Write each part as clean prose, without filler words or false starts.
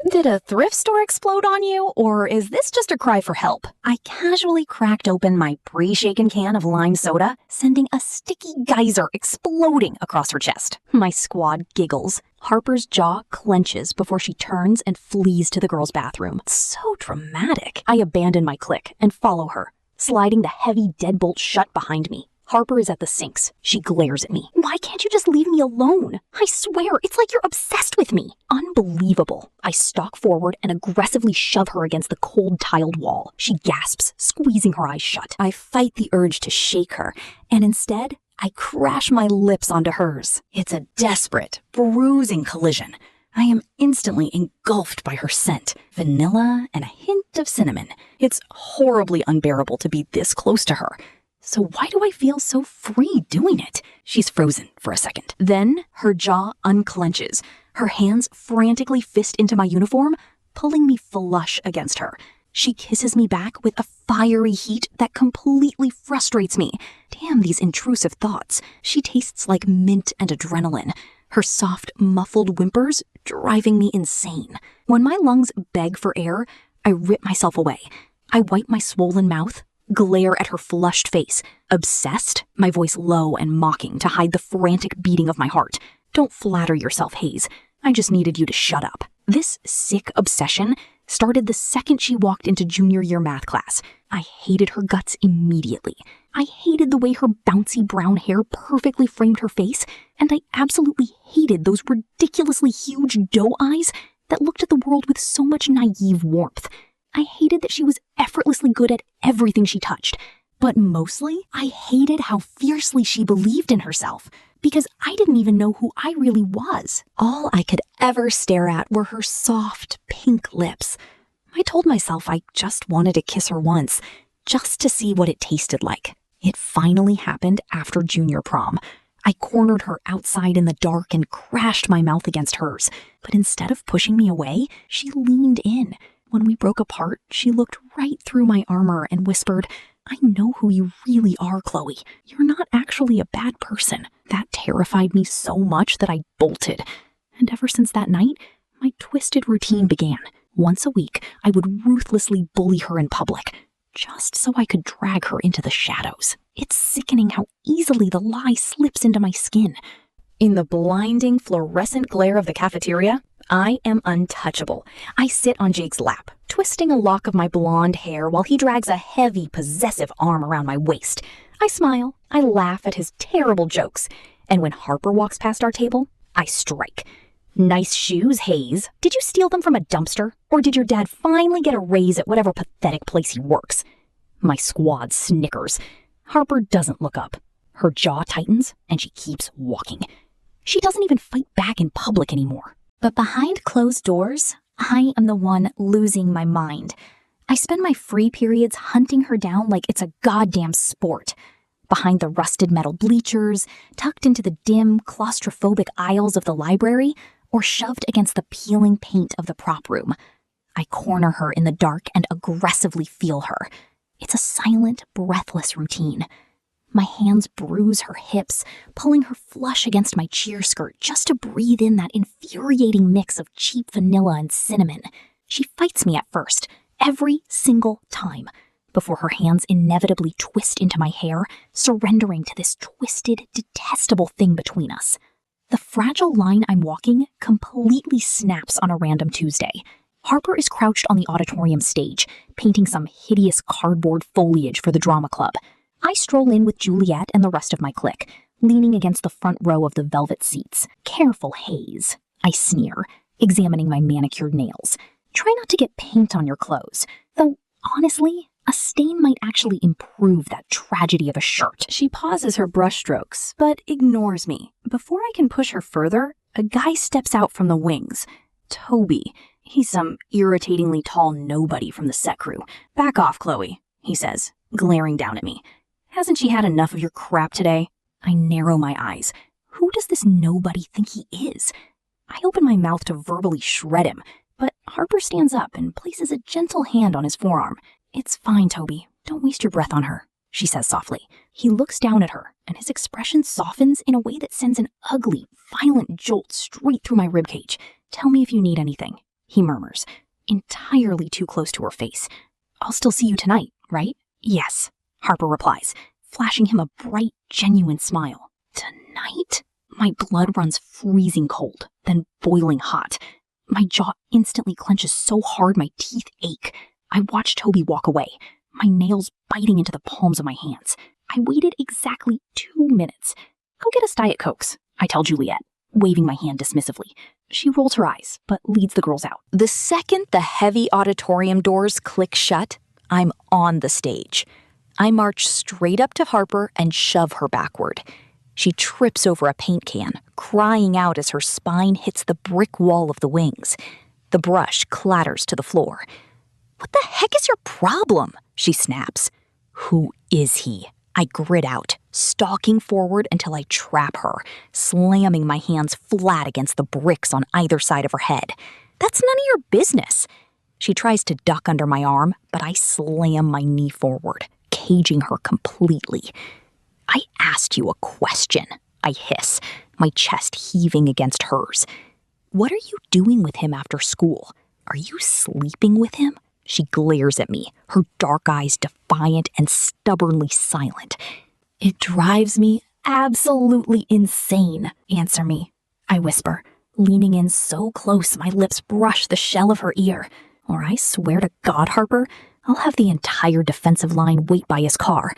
Did a thrift store explode on you, or is this just a cry for help? I casually cracked open my pre-shaken can of lime soda, sending a sticky geyser exploding across her chest. My squad giggles. Harper's jaw clenches before she turns and flees to the girls' bathroom. So dramatic. I abandon my clique and follow her, sliding the heavy deadbolt shut behind me. Harper is at the sinks. She glares at me. Why can't you just leave me alone? I swear, it's like you're obsessed with me. Unbelievable. I stalk forward and aggressively shove her against the cold tiled wall. She gasps, squeezing her eyes shut. I fight the urge to shake her, and instead, I crash my lips onto hers. It's a desperate, bruising collision. I am instantly engulfed by her scent, vanilla and a hint of cinnamon. It's horribly unbearable to be this close to her. So why do I feel so free doing it? She's frozen for a second. Then her jaw unclenches. Her hands frantically fist into my uniform, pulling me flush against her. She kisses me back with a fiery heat that completely frustrates me. Damn these intrusive thoughts. She tastes like mint and adrenaline. Her soft, muffled whimpers driving me insane. When my lungs beg for air, I rip myself away. I wipe my swollen mouth, glare at her flushed face, obsessed, my voice low and mocking to hide the frantic beating of my heart. Don't flatter yourself, Hayes. I just needed you to shut up. This sick obsession started the second she walked into junior year math class. I hated her guts immediately. I hated the way her bouncy brown hair perfectly framed her face, and I absolutely hated those ridiculously huge doe eyes that looked at the world with so much naive warmth. I hated that she was effortlessly good at everything she touched, but mostly I hated how fiercely she believed in herself, because I didn't even know who I really was. All I could ever stare at were her soft, pink lips. I told myself I just wanted to kiss her once, just to see what it tasted like. It finally happened after junior prom. I cornered her outside in the dark and crashed my mouth against hers, but instead of pushing me away, she leaned in. When we broke apart, she looked right through my armor and whispered, "I know who you really are, Chloe. You're not actually a bad person." That terrified me so much that I bolted. And ever since that night, my twisted routine began. Once a week, I would ruthlessly bully her in public, just so I could drag her into the shadows. It's sickening how easily the lie slips into my skin. In the blinding fluorescent glare of the cafeteria, I am untouchable. I sit on Jake's lap, twisting a lock of my blonde hair while he drags a heavy, possessive arm around my waist. I smile, I laugh at his terrible jokes, and when Harper walks past our table, I strike. Nice shoes, Hayes. Did you steal them from a dumpster? Or did your dad finally get a raise at whatever pathetic place he works? My squad snickers. Harper doesn't look up. Her jaw tightens, and she keeps walking. She doesn't even fight back in public anymore. But behind closed doors, I am the one losing my mind. I spend my free periods hunting her down like it's a goddamn sport. Behind the rusted metal bleachers, tucked into the dim, claustrophobic aisles of the library, or shoved against the peeling paint of the prop room. I corner her in the dark and aggressively feel her. It's a silent, breathless routine. My hands bruise her hips, pulling her flush against my cheer skirt just to breathe in that infuriating mix of cheap vanilla and cinnamon. She fights me at first, every single time, before her hands inevitably twist into my hair, surrendering to this twisted, detestable thing between us. The fragile line I'm walking completely snaps on a random Tuesday. Harper is crouched on the auditorium stage, painting some hideous cardboard foliage for the drama club. I stroll in with Juliet and the rest of my clique, leaning against the front row of the velvet seats. Careful, Hayes, I sneer, examining my manicured nails. Try not to get paint on your clothes, though honestly, a stain might actually improve that tragedy of a shirt. She pauses her brushstrokes, but ignores me. Before I can push her further, a guy steps out from the wings. Toby. He's some irritatingly tall nobody from the set crew. "Back off, Chloe," he says, glaring down at me. "Hasn't she had enough of your crap today?" I narrow my eyes. Who does this nobody think he is? I open my mouth to verbally shred him, but Harper stands up and places a gentle hand on his forearm. "It's fine, Toby. Don't waste your breath on her," she says softly. He looks down at her, and his expression softens in a way that sends an ugly, violent jolt straight through my ribcage. "Tell me if you need anything," he murmurs, entirely too close to her face. I'll still see you tonight, right? Yes, Harper replies, flashing him a bright, genuine smile. Tonight? My blood runs freezing cold, then boiling hot. My jaw instantly clenches so hard my teeth ache. I watch Toby walk away, my nails biting into the palms of my hands. I waited exactly 2 minutes. Go get us Diet Cokes, I tell Juliet, waving my hand dismissively. She rolls her eyes, but leads the girls out. The second the heavy auditorium doors click shut, I'm on the stage. I march straight up to Harper and shove her backward. She trips over a paint can, crying out as her spine hits the brick wall of the wings. The brush clatters to the floor. What the heck is your problem? She snaps. Who is he? I grit out, stalking forward until I trap her, slamming my hands flat against the bricks on either side of her head. That's none of your business. She tries to duck under my arm, but I slam my knee forward, caging her completely. I asked you a question, I hiss, my chest heaving against hers. What are you doing with him after school? Are you sleeping with him? She glares at me, her dark eyes defiant and stubbornly silent. It drives me absolutely insane. Answer me, I whisper, leaning in so close my lips brush the shell of her ear. Or I swear to God, Harper, I'll have the entire defensive line wait by his car.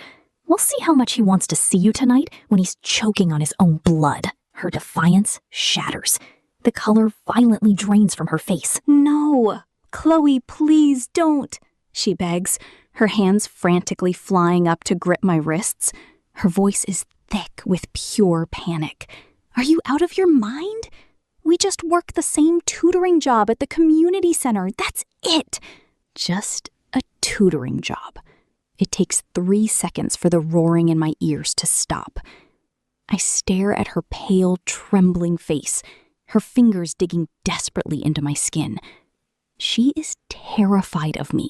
We'll see how much he wants to see you tonight when he's choking on his own blood. Her defiance shatters. The color violently drains from her face. No, Chloe, please don't, she begs, her hands frantically flying up to grip my wrists. Her voice is thick with pure panic. Are you out of your mind? We just work the same tutoring job at the community center. That's it. Just a tutoring job. It takes 3 seconds for the roaring in my ears to stop. I stare at her pale, trembling face, her fingers digging desperately into my skin. She is terrified of me.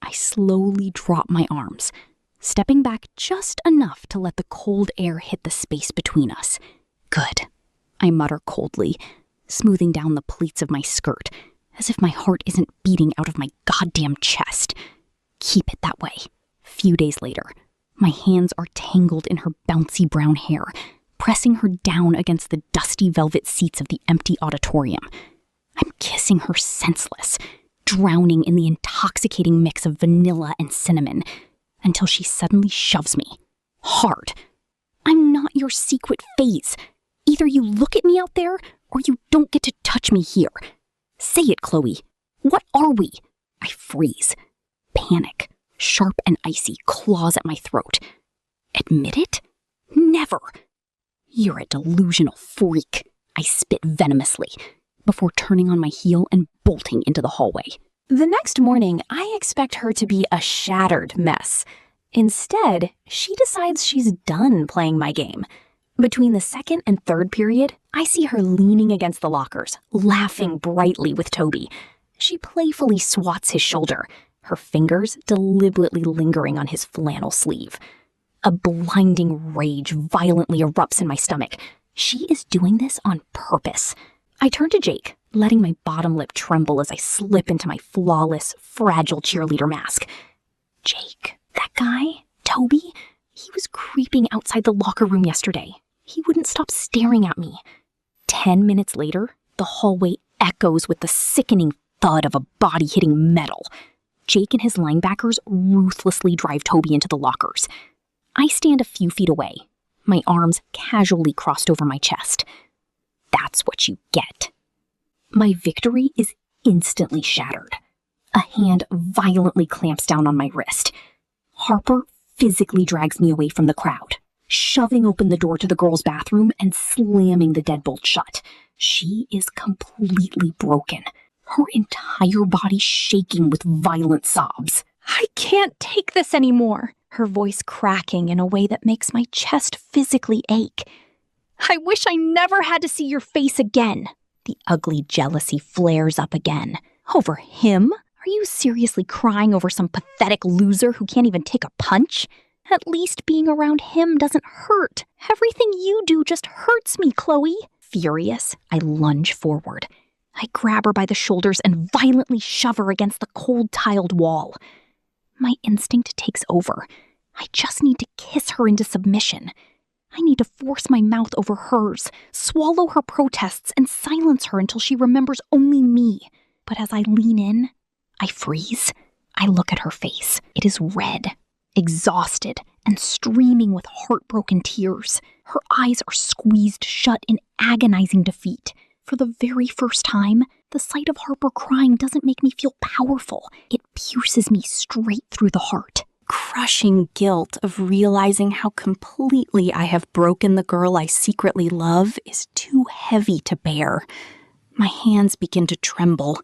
I slowly drop my arms, stepping back just enough to let the cold air hit the space between us. Good, I mutter coldly, smoothing down the pleats of my skirt, as if my heart isn't beating out of my goddamn chest. Keep it that way. Few days later, my hands are tangled in her bouncy brown hair, pressing her down against the dusty velvet seats of the empty auditorium. I'm kissing her senseless, drowning in the intoxicating mix of vanilla and cinnamon, until she suddenly shoves me. Hard. I'm not your secret phase. Either you look at me out there, or you don't get to touch me here. Say it, Chloe. What are we? I freeze. Panic, sharp and icy, claws at my throat. Admit it? Never. You're a delusional freak, I spit venomously, before turning on my heel and bolting into the hallway. The next morning, I expect her to be a shattered mess. Instead, she decides she's done playing my game. Between the second and third period, I see her leaning against the lockers, laughing brightly with Toby. She playfully swats his shoulder, her fingers deliberately lingering on his flannel sleeve. A blinding rage violently erupts in my stomach. She is doing this on purpose. I turn to Jake, letting my bottom lip tremble as I slip into my flawless, fragile cheerleader mask. Jake, that guy, Toby, he was creeping outside the locker room yesterday. He wouldn't stop staring at me. 10 minutes later, the hallway echoes with the sickening thud of a body hitting metal. Jake and his linebackers ruthlessly drive Toby into the lockers. I stand a few feet away, my arms casually crossed over my chest. That's what you get. My victory is instantly shattered. A hand violently clamps down on my wrist. Harper physically drags me away from the crowd, shoving open the door to the girls' bathroom and slamming the deadbolt shut. She is completely broken, her entire body shaking with violent sobs. I can't take this anymore, her voice cracking in a way that makes my chest physically ache. I wish I never had to see your face again. The ugly jealousy flares up again. Over him? Are you seriously crying over some pathetic loser who can't even take a punch? At least being around him doesn't hurt. Everything you do just hurts me, Chloe. Furious, I lunge forward. I grab her by the shoulders and violently shove her against the cold tiled wall. My instinct takes over. I just need to kiss her into submission. I need to force my mouth over hers, swallow her protests, and silence her until she remembers only me. But as I lean in, I freeze. I look at her face. It is red, exhausted, and streaming with heartbroken tears. Her eyes are squeezed shut in agonizing defeat. For the very first time, the sight of Harper crying doesn't make me feel powerful. It pierces me straight through the heart. Crushing guilt of realizing how completely I have broken the girl I secretly love is too heavy to bear. My hands begin to tremble.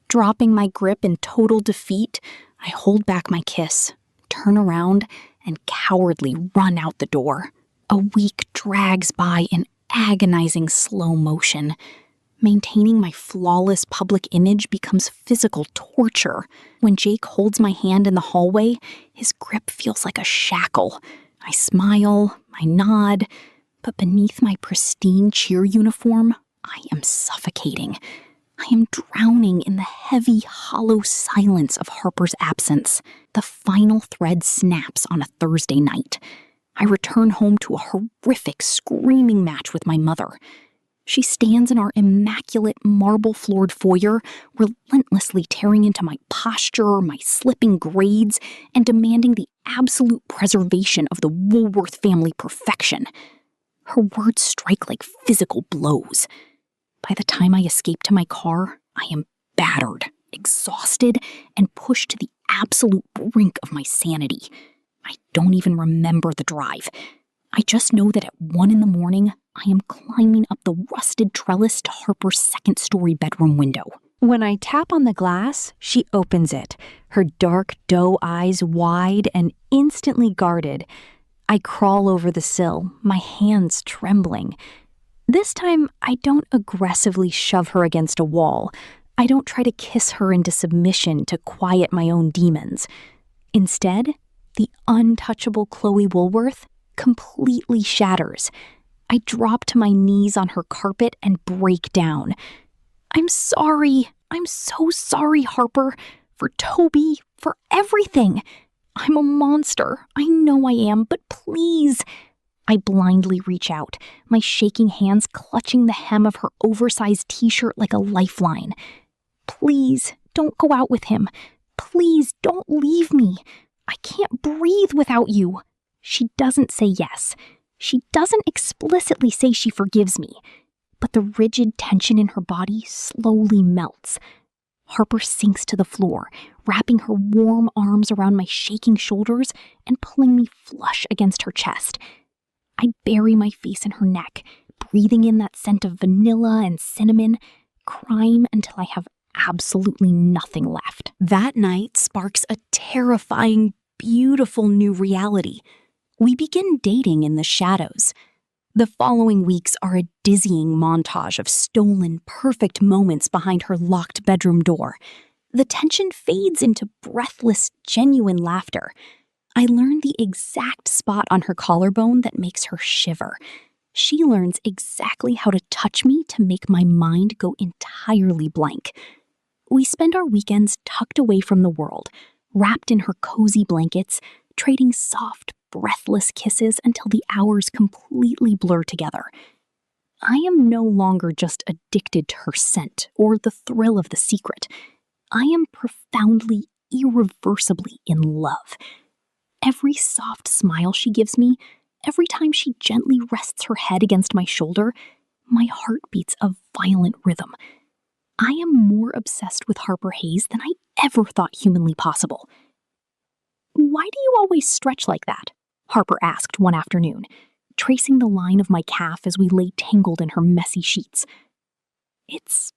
Dropping my grip in total defeat, I hold back my kiss, turn around, and cowardly run out the door. A week drags by in agonizing slow motion. Maintaining my flawless public image becomes physical torture. When Jake holds my hand in the hallway, his grip feels like a shackle. I smile, I nod, but beneath my pristine cheer uniform, I am suffocating. I am drowning in the heavy, hollow silence of Harper's absence. The final thread snaps on a Thursday night. I return home to a horrific screaming match with my mother. She stands in our immaculate marble-floored foyer, relentlessly tearing into my posture, my slipping grades, and demanding the absolute preservation of the Woolworth family perfection. Her words strike like physical blows. By the time I escape to my car, I am battered, exhausted, and pushed to the absolute brink of my sanity. I don't even remember the drive. I just know that at 1 a.m, I am climbing up the rusted trellis to Harper's second-story bedroom window. When I tap on the glass, she opens it, her dark doe eyes wide and instantly guarded. I crawl over the sill, my hands trembling. This time, I don't aggressively shove her against a wall. I don't try to kiss her into submission to quiet my own demons. Instead, the untouchable Chloe Woolworth completely shatters. I drop to my knees on her carpet and break down. I'm sorry. I'm so sorry, Harper. For Toby. For everything. I'm a monster. I know I am, but please. I blindly reach out, my shaking hands clutching the hem of her oversized t-shirt like a lifeline. Please, don't go out with him. Please, don't leave me. I can't breathe without you. She doesn't say yes. She doesn't explicitly say she forgives me, but the rigid tension in her body slowly melts. Harper sinks to the floor, wrapping her warm arms around my shaking shoulders and pulling me flush against her chest. I bury my face in her neck, breathing in that scent of vanilla and cinnamon, crying until I have absolutely nothing left. That night sparks a terrifying, beautiful new reality. We begin dating in the shadows. The following weeks are a dizzying montage of stolen, perfect moments behind her locked bedroom door. The tension fades into breathless, genuine laughter. I learn the exact spot on her collarbone that makes her shiver. She learns exactly how to touch me to make my mind go entirely blank. We spend our weekends tucked away from the world, wrapped in her cozy blankets, trading soft, breathless kisses until the hours completely blur together. I am no longer just addicted to her scent or the thrill of the secret. I am profoundly, irreversibly in love. Every soft smile she gives me, every time she gently rests her head against my shoulder, my heart beats a violent rhythm. I am more obsessed with Harper Hayes than I ever thought humanly possible. "Why do you always stretch like that?" Harper asked one afternoon, tracing the line of my calf as we lay tangled in her messy sheets. "It's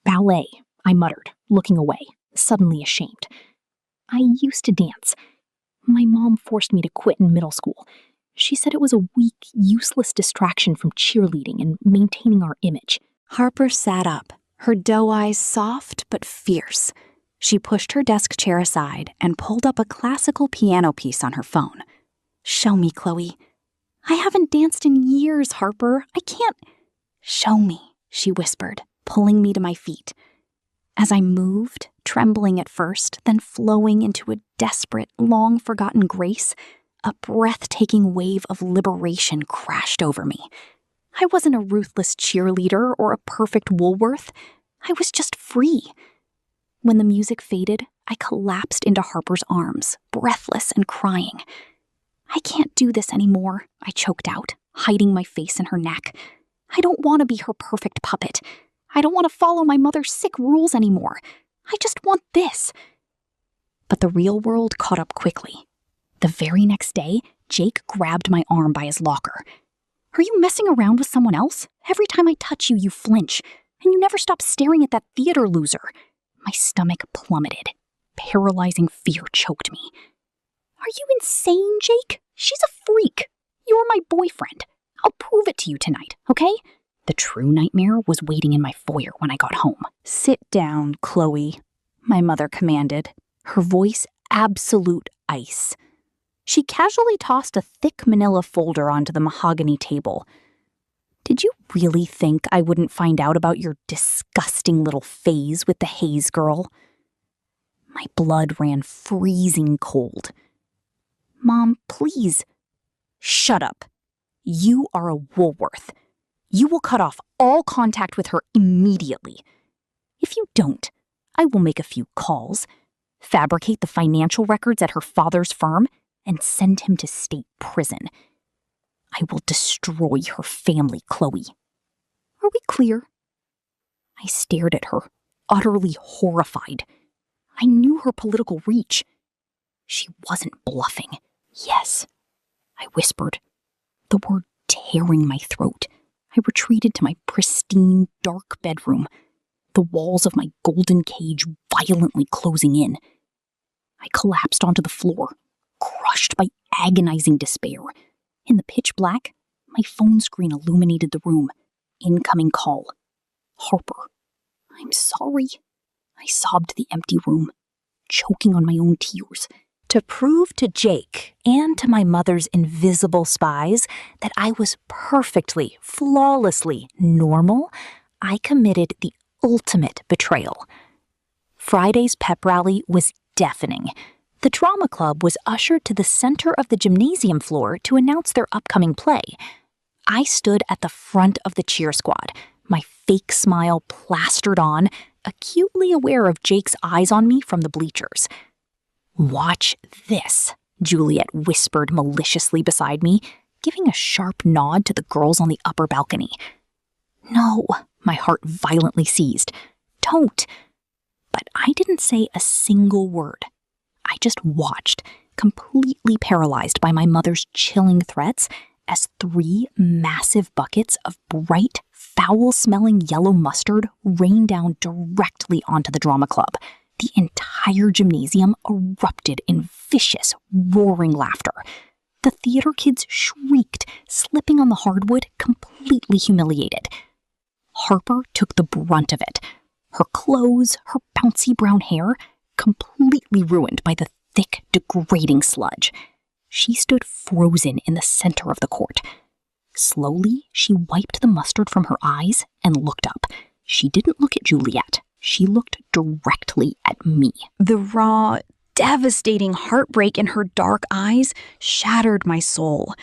ballet," I muttered, looking away, suddenly ashamed. "I used to dance. My mom forced me to quit in middle school. She said it was a weak, useless distraction from cheerleading and maintaining our image." Harper sat up, her doe eyes soft but fierce. She pushed her desk chair aside and pulled up a classical piano piece on her phone. "Show me, Chloe." "I haven't danced in years, Harper. I can't." "Show me," she whispered, pulling me to my feet. As I moved, trembling at first, then flowing into a desperate, long-forgotten grace, a breathtaking wave of liberation crashed over me. I wasn't a ruthless cheerleader or a perfect Woolworth. I was just free. When the music faded, I collapsed into Harper's arms, breathless and crying. "I can't do this anymore," I choked out, hiding my face in her neck. "I don't want to be her perfect puppet. I don't want to follow my mother's sick rules anymore. I just want this." But the real world caught up quickly. The very next day, Jake grabbed my arm by his locker. "Are you messing around with someone else? Every time I touch you, you flinch, and you never stop staring at that theater loser." My stomach plummeted. Paralyzing fear choked me. "Are you insane, Jake? She's a freak. You're my boyfriend. I'll prove it to you tonight, okay?" The true nightmare was waiting in my foyer when I got home. "Sit down, Chloe," my mother commanded, her voice absolute ice. She casually tossed a thick manila folder onto the mahogany table. "Did you really think I wouldn't find out about your disgusting little phase with the Hayes girl?" My blood ran freezing cold. "Mom, please." "Shut up. You are a Woolworth. You will cut off all contact with her immediately. If you don't, I will make a few calls, fabricate the financial records at her father's firm, and send him to state prison. I will destroy her family, Chloe. Are we clear?" I stared at her, utterly horrified. I knew her political reach. She wasn't bluffing. "Yes," I whispered, the word tearing my throat. I retreated to my pristine, dark bedroom, the walls of my golden cage violently closing in. I collapsed onto the floor, crushed by agonizing despair. In the pitch black, my phone screen illuminated the room. Incoming call. "Harper." "I'm sorry." I sobbed the empty room, choking on my own tears. To prove to Jake and to my mother's invisible spies that I was perfectly, flawlessly normal, I committed the ultimate betrayal. Friday's pep rally was deafening. The drama club was ushered to the center of the gymnasium floor to announce their upcoming play. I stood at the front of the cheer squad, my fake smile plastered on, acutely aware of Jake's eyes on me from the bleachers. "Watch this," Juliet whispered maliciously beside me, giving a sharp nod to the girls on the upper balcony. "No," my heart violently seized. "Don't." But I didn't say a single word. I just watched, completely paralyzed by my mother's chilling threats, as 3 massive buckets of bright, foul-smelling yellow mustard rained down directly onto the drama club. The entire gymnasium erupted in vicious, roaring laughter. The theater kids shrieked, slipping on the hardwood, completely humiliated. Harper took the brunt of it. Her clothes, her bouncy brown hair, completely ruined by the thick, degrading sludge. She stood frozen in the center of the court. Slowly, she wiped the mustard from her eyes and looked up. She didn't look at Juliet. She looked directly at me. The raw, devastating heartbreak in her dark eyes shattered my soul.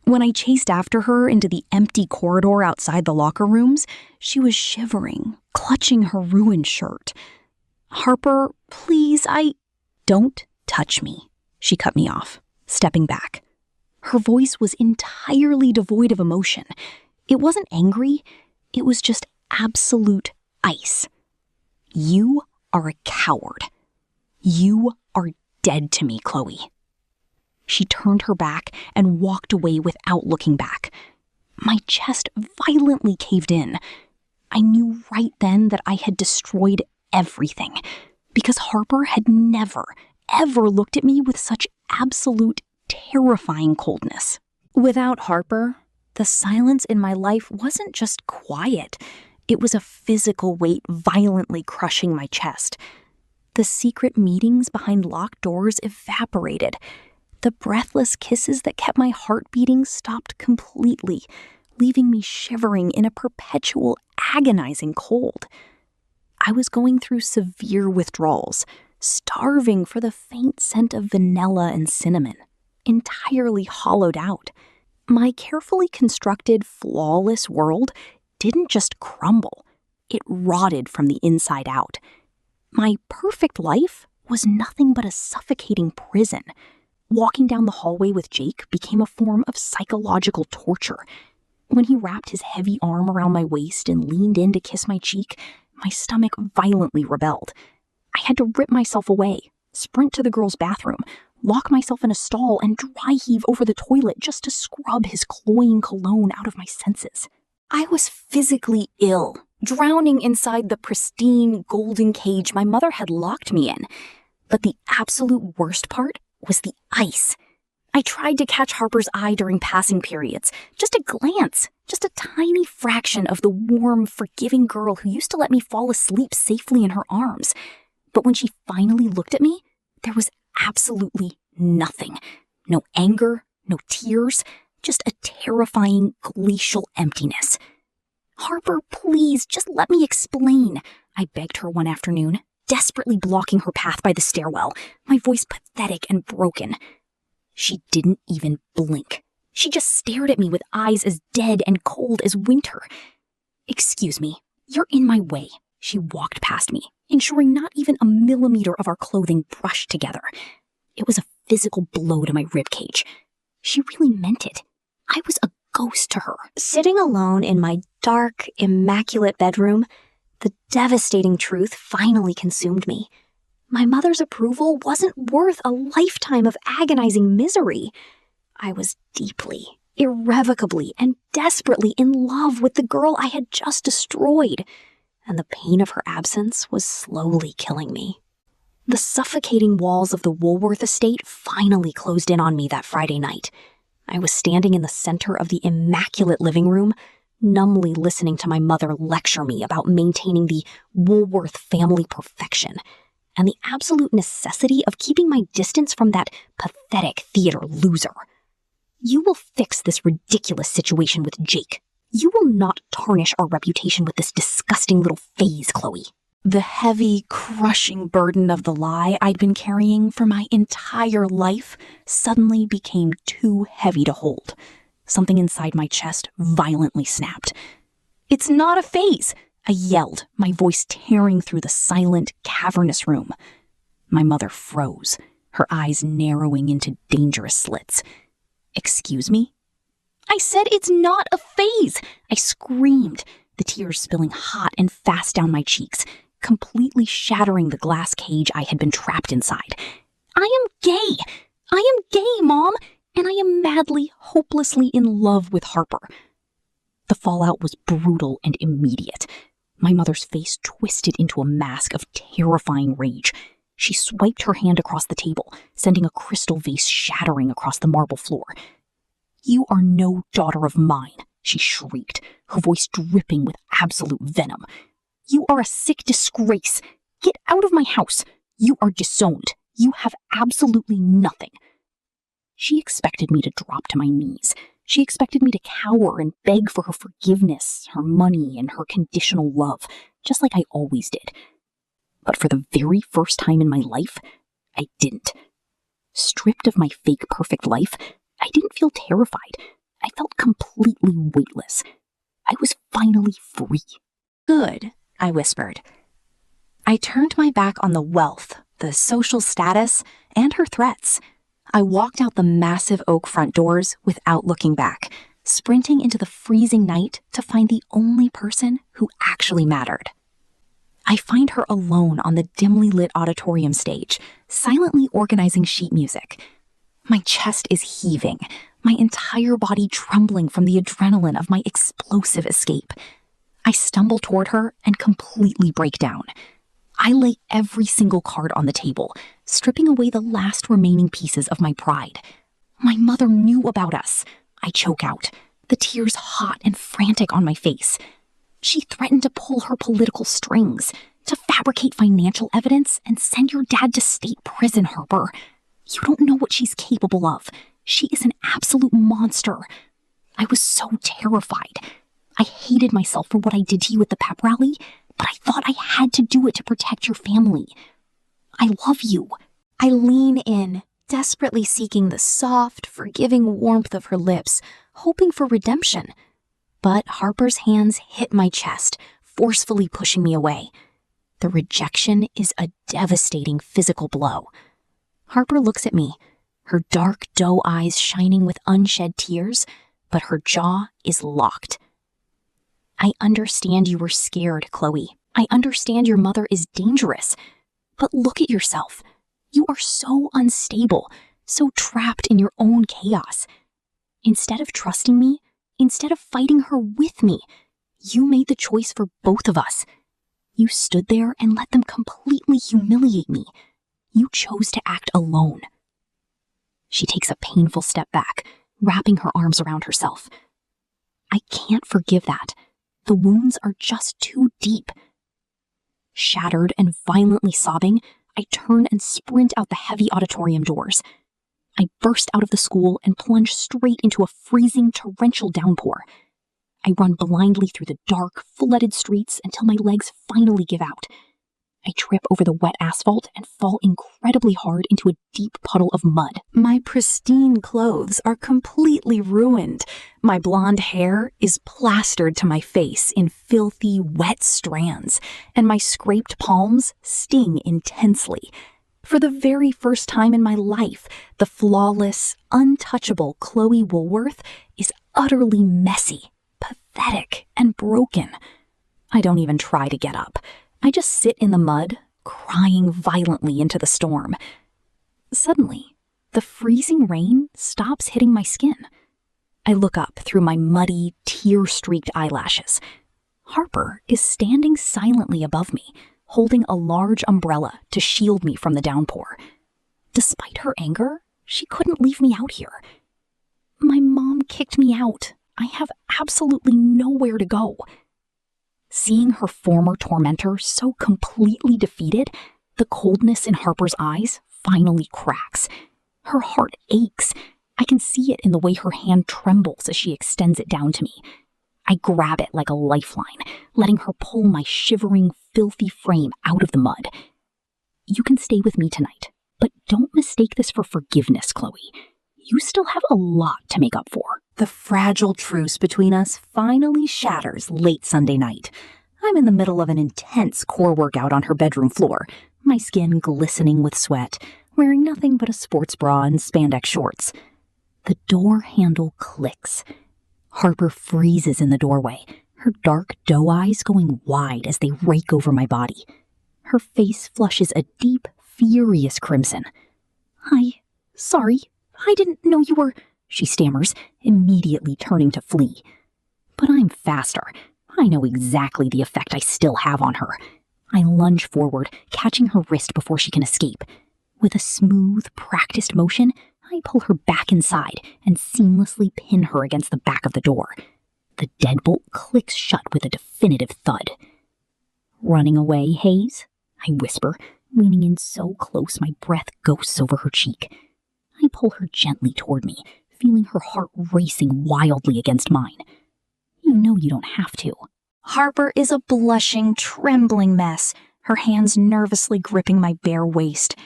When I chased after her into the empty corridor outside the locker rooms, she was shivering, clutching her ruined shirt. "Harper, please, Don't touch me," she cut me off, stepping back. Her voice was entirely devoid of emotion. It wasn't angry, it was just absolute ice. "You are a coward. You are dead to me, Chloe." She turned her back and walked away without looking back. My chest violently caved in. I knew right then that I had destroyed everything, because Harper had never, ever looked at me with such absolute, terrifying coldness. Without Harper, the silence in my life wasn't just quiet. It was a physical weight violently crushing my chest. The secret meetings behind locked doors evaporated. The breathless kisses that kept my heart beating stopped completely, leaving me shivering in a perpetual agonizing cold. I was going through severe withdrawals, starving for the faint scent of vanilla and cinnamon, entirely hollowed out. My carefully constructed, flawless world didn't just crumble, it rotted from the inside out. My perfect life was nothing but a suffocating prison. Walking down the hallway with Jake became a form of psychological torture. When he wrapped his heavy arm around my waist and leaned in to kiss my cheek, my stomach violently rebelled. I had to rip myself away, sprint to the girls' bathroom, lock myself in a stall, and dry heave over the toilet just to scrub his cloying cologne out of my senses. I was physically ill, drowning inside the pristine golden cage my mother had locked me in. But the absolute worst part was the ice. I tried to catch Harper's eye during passing periods, just a glance, just a tiny fraction of the warm, forgiving girl who used to let me fall asleep safely in her arms. But when she finally looked at me, there was absolutely nothing. No anger, no tears, just a terrifying glacial emptiness. "Harper, please, just let me explain," I begged her one afternoon, desperately blocking her path by the stairwell, my voice pathetic and broken. She didn't even blink. She just stared at me with eyes as dead and cold as winter. "Excuse me, you're in my way." She walked past me, ensuring not even a millimeter of our clothing brushed together. It was a physical blow to my ribcage. She really meant it. I was a ghost to her. Sitting alone in my dark, immaculate bedroom, the devastating truth finally consumed me. My mother's approval wasn't worth a lifetime of agonizing misery. I was deeply, irrevocably, and desperately in love with the girl I had just destroyed, and the pain of her absence was slowly killing me. The suffocating walls of the Woolworth estate finally closed in on me that Friday night. I was standing in the center of the immaculate living room, numbly listening to my mother lecture me about maintaining the Woolworth family perfection and the absolute necessity of keeping my distance from that pathetic theater loser. "You will fix this ridiculous situation with Jake. You will not tarnish our reputation with this disgusting little phase, Chloe." The heavy, crushing burden of the lie I'd been carrying for my entire life suddenly became too heavy to hold. Something inside my chest violently snapped. "It's not a phase," I yelled, my voice tearing through the silent, cavernous room. My mother froze, her eyes narrowing into dangerous slits. "Excuse me?" "I said it's not a phase," I screamed, the tears spilling hot and fast down my cheeks, completely shattering the glass cage I had been trapped inside. "I am gay! I am gay, Mom! And I am madly, hopelessly in love with Harper." The fallout was brutal and immediate. My mother's face twisted into a mask of terrifying rage. She swiped her hand across the table, sending a crystal vase shattering across the marble floor. "You are no daughter of mine," she shrieked, her voice dripping with absolute venom. "You are a sick disgrace. Get out of my house. You are disowned. You have absolutely nothing." She expected me to drop to my knees. She expected me to cower and beg for her forgiveness, her money, and her conditional love, just like I always did. But for the very first time in my life, I didn't. Stripped of my fake perfect life, I didn't feel terrified. I felt completely weightless. I was finally free. "Good," I whispered. I turned my back on the wealth, the social status, and her threats. I walked out the massive oak front doors without looking back, sprinting into the freezing night to find the only person who actually mattered. I find her alone on the dimly lit auditorium stage, silently organizing sheet music. My chest is heaving, my entire body trembling from the adrenaline of my explosive escape. I stumble toward her and completely break down. I lay every single card on the table, stripping away the last remaining pieces of my pride. My mother knew about us. I choke out, the tears hot and frantic on my face. She threatened to pull her political strings, to fabricate financial evidence and send your dad to state prison, Harper. You don't know what she's capable of. She is an absolute monster. I was so terrified. I hated myself for what I did to you at the pep rally, but I thought I had to do it to protect your family. I love you. I lean in, desperately seeking the soft, forgiving warmth of her lips, hoping for redemption. But Harper's hands hit my chest, forcefully pushing me away. The rejection is a devastating physical blow. Harper looks at me, her dark doe eyes shining with unshed tears, but her jaw is locked. I understand you were scared, Chloe. I understand your mother is dangerous. But look at yourself. You are so unstable, so trapped in your own chaos. Instead of trusting me, instead of fighting her with me, you made the choice for both of us. You stood there and let them completely humiliate me. You chose to act alone. She takes a painful step back, wrapping her arms around herself. I can't forgive that. The wounds are just too deep. Shattered and violently sobbing, I turn and sprint out the heavy auditorium doors. I burst out of the school and plunge straight into a freezing, torrential downpour. I run blindly through the dark, flooded streets until my legs finally give out. I trip over the wet asphalt and fall incredibly hard into a deep puddle of mud. My pristine clothes are completely ruined. My blonde hair is plastered to my face in filthy, wet strands, and my scraped palms sting intensely. For the very first time in my life, the flawless, untouchable Chloe Woolworth is utterly messy, pathetic, and broken. I don't even try to get up. I just sit in the mud, crying violently into the storm. Suddenly, the freezing rain stops hitting my skin. I look up through my muddy, tear-streaked eyelashes. Harper is standing silently above me, holding a large umbrella to shield me from the downpour. Despite her anger, she couldn't leave me out here. My mom kicked me out. I have absolutely nowhere to go. Seeing her former tormentor so completely defeated, the coldness in Harper's eyes finally cracks. Her heart aches. I can see it in the way her hand trembles as she extends it down to me. I grab it like a lifeline, letting her pull my shivering, filthy frame out of the mud. You can stay with me tonight, but don't mistake this for forgiveness, Chloe. You still have a lot to make up for. The fragile truce between us finally shatters late Sunday night. I'm in the middle of an intense core workout on her bedroom floor, my skin glistening with sweat, wearing nothing but a sports bra and spandex shorts. The door handle clicks. Harper freezes in the doorway, her dark doe eyes going wide as they rake over my body. Her face flushes a deep, furious crimson. Sorry, I didn't know you were, she stammers, immediately turning to flee. But I'm faster. I know exactly the effect I still have on her. I lunge forward, catching her wrist before she can escape. With a smooth, practiced motion, I pull her back inside and seamlessly pin her against the back of the door. The deadbolt clicks shut with a definitive thud. Running away, Hayes? I whisper, leaning in so close my breath ghosts over her cheek. I pull her gently toward me, feeling her heart racing wildly against mine. You know you don't have to. Harper is a blushing, trembling mess, her hands nervously gripping my bare waist.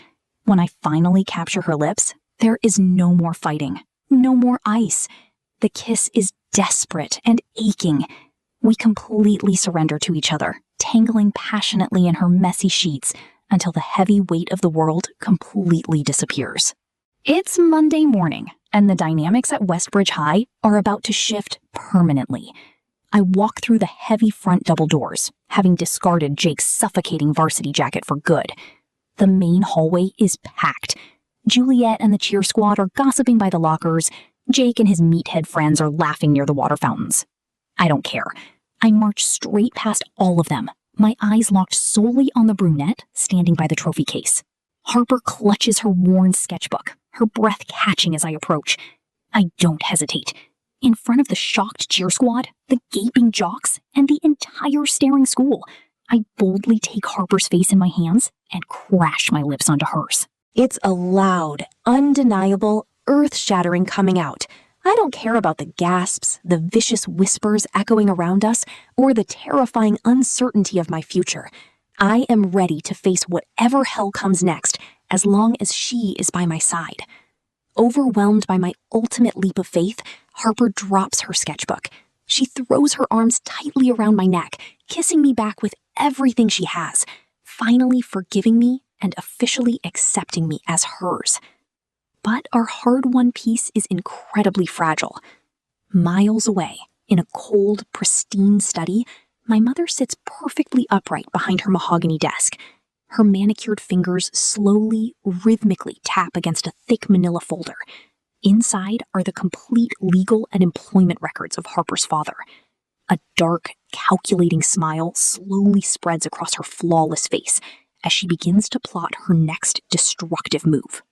When I finally capture her lips, there is no more fighting, no more ice. The kiss is desperate and aching. We completely surrender to each other, tangling passionately in her messy sheets until the heavy weight of the world completely disappears. It's Monday morning, and the dynamics at Westbridge High are about to shift permanently. I walk through the heavy front double doors, having discarded Jake's suffocating varsity jacket for good. The main hallway is packed. Juliet and the cheer squad are gossiping by the lockers. Jake and his meathead friends are laughing near the water fountains. I don't care. I march straight past all of them, my eyes locked solely on the brunette standing by the trophy case. Harper clutches her worn sketchbook, her breath catching as I approach. I don't hesitate. In front of the shocked cheer squad, the gaping jocks, and the entire staring school, I boldly take Harper's face in my hands and crash my lips onto hers. It's a loud, undeniable, earth-shattering coming out. I don't care about the gasps, the vicious whispers echoing around us, or the terrifying uncertainty of my future. I am ready to face whatever hell comes next, as long as she is by my side. Overwhelmed by my ultimate leap of faith, Harper drops her sketchbook. She throws her arms tightly around my neck, kissing me back with everything she has, finally forgiving me and officially accepting me as hers. But our hard-won peace is incredibly fragile. Miles away, in a cold, pristine study, my mother sits perfectly upright behind her mahogany desk. Her manicured fingers slowly, rhythmically tap against a thick manila folder. Inside are the complete legal and employment records of Harper's father. A dark, calculating smile slowly spreads across her flawless face as she begins to plot her next destructive move.